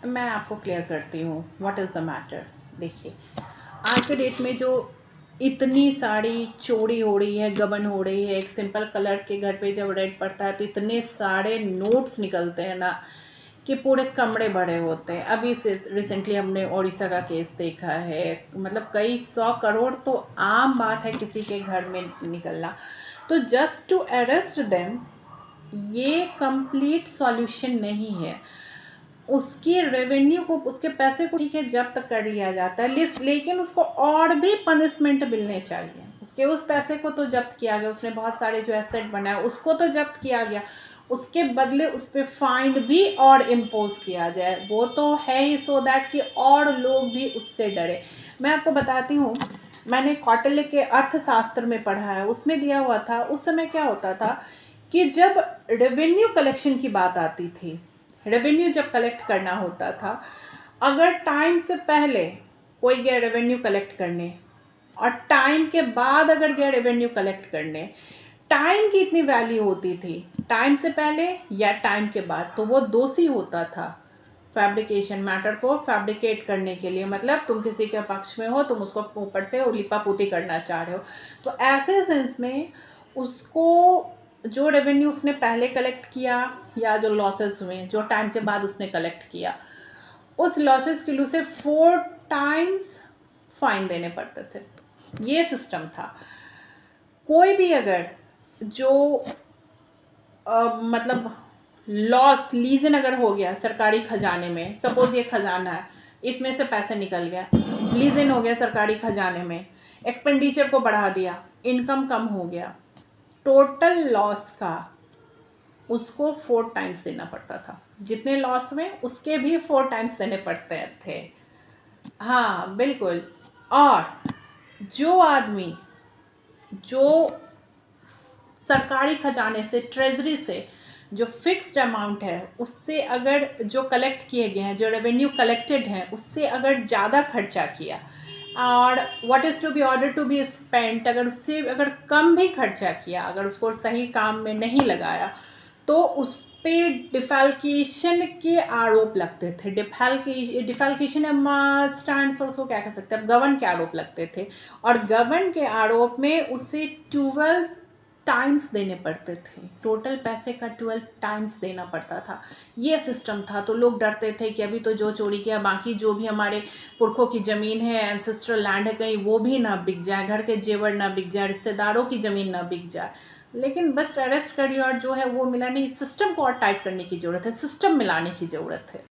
मैं आपको क्लियर करती हूँ व्हाट इज़ द मैटर। देखिए, आज के डेट में जो इतनी सारी चोरी हो रही है, गबन हो रही है, एक सिंपल कलर के घर पे जब रेड पड़ता है तो इतने सारे नोट्स निकलते हैं ना कि पूरे कमरे भरे होते हैं। अभी से रिसेंटली हमने उड़ीसा का केस देखा है, मतलब कई 100 करोड़ तो आम बात है किसी के घर में निकलना। तो जस्ट टू अरेस्ट देम ये कंप्लीट सॉल्यूशन नहीं है। उसकी रेवेन्यू को, उसके पैसे को ठीक है जब्त कर लिया जाता है, लेकिन उसको और भी पनिशमेंट मिलने चाहिए। उसके उस पैसे को तो जब्त किया गया, उसने बहुत सारे जो एसेट बनाए उसको तो जब्त किया गया, उसके बदले उस पर फाइन भी और इम्पोज किया जाए। वो तो है ही, सो दैट कि और लोग भी उससे डरे। मैं आपको बताती हूँ, मैंने कौटिल्य के अर्थशास्त्र में पढ़ा है, उसमें दिया हुआ था उस समय क्या होता था कि जब रेवेन्यू कलेक्शन की बात आती थी, रेवेन्यू जब कलेक्ट करना होता था, अगर टाइम से पहले कोई गया रेवेन्यू कलेक्ट करने और टाइम के बाद अगर गया रेवेन्यू कलेक्ट करने, टाइम की इतनी वैल्यू होती थी, टाइम से पहले या टाइम के बाद, तो वो दोषी होता था फैब्रिकेशन, मैटर को फैब्रिकेट करने के लिए। मतलब तुम किसी के पक्ष में हो, तुम उसको ऊपर से लिपापोती करना चाह रहे हो। तो ऐसे सेंस में उसको जो रेवेन्यू उसने पहले कलेक्ट किया या जो लॉसेस हुए जो टाइम के बाद उसने कलेक्ट किया, उस लॉसेस के लिए उसे 4 टाइम्स फाइन देने पड़ते थे। ये सिस्टम था। कोई भी अगर जो मतलब लॉस लीजन अगर हो गया सरकारी खजाने में, सपोज ये खजाना है, इसमें से पैसे निकल गया, लीजन हो गया सरकारी खजाने में, एक्सपेंडिचर को बढ़ा दिया, इनकम कम हो गया, टोटल लॉस का उसको 4 टाइम्स देना पड़ता था। जितने लॉस में उसके भी 4 टाइम्स देने पड़ते थे। हाँ बिल्कुल। और जो आदमी जो सरकारी खजाने से, ट्रेजरी से जो फिक्स्ड अमाउंट है उससे अगर जो कलेक्ट किए गए हैं, जो रेवेन्यू कलेक्टेड है उससे अगर ज़्यादा खर्चा किया और what is to be order to be spent अगर उससे अगर कम भी खर्चा किया, अगर उसको सही काम में नहीं लगाया, तो उस पे डिफाल्केशन के आरोप लगते थे। डिफाल्केशन स्टैंड्स फॉर, उसको क्या कह सकते हैं, गबन के आरोप लगते थे। और गबन के आरोप में उसे 12 टाइम्स देने पड़ते थे, टोटल पैसे का 12 टाइम्स देना पड़ता था। ये सिस्टम था। तो लोग डरते थे कि अभी तो जो चोरी किया, बाकी जो भी हमारे पुरखों की ज़मीन है, एंसेस्ट्रल लैंड है, कहीं वो भी ना बिक जाए, घर के जेवर ना बिक जाए, रिश्तेदारों की ज़मीन ना बिक जाए। लेकिन बस अरेस्ट कर लिया और जो है वो मिला नहीं। सिस्टम को और टाइट करने की ज़रूरत है, सिस्टम मिलाने की ज़रूरत है।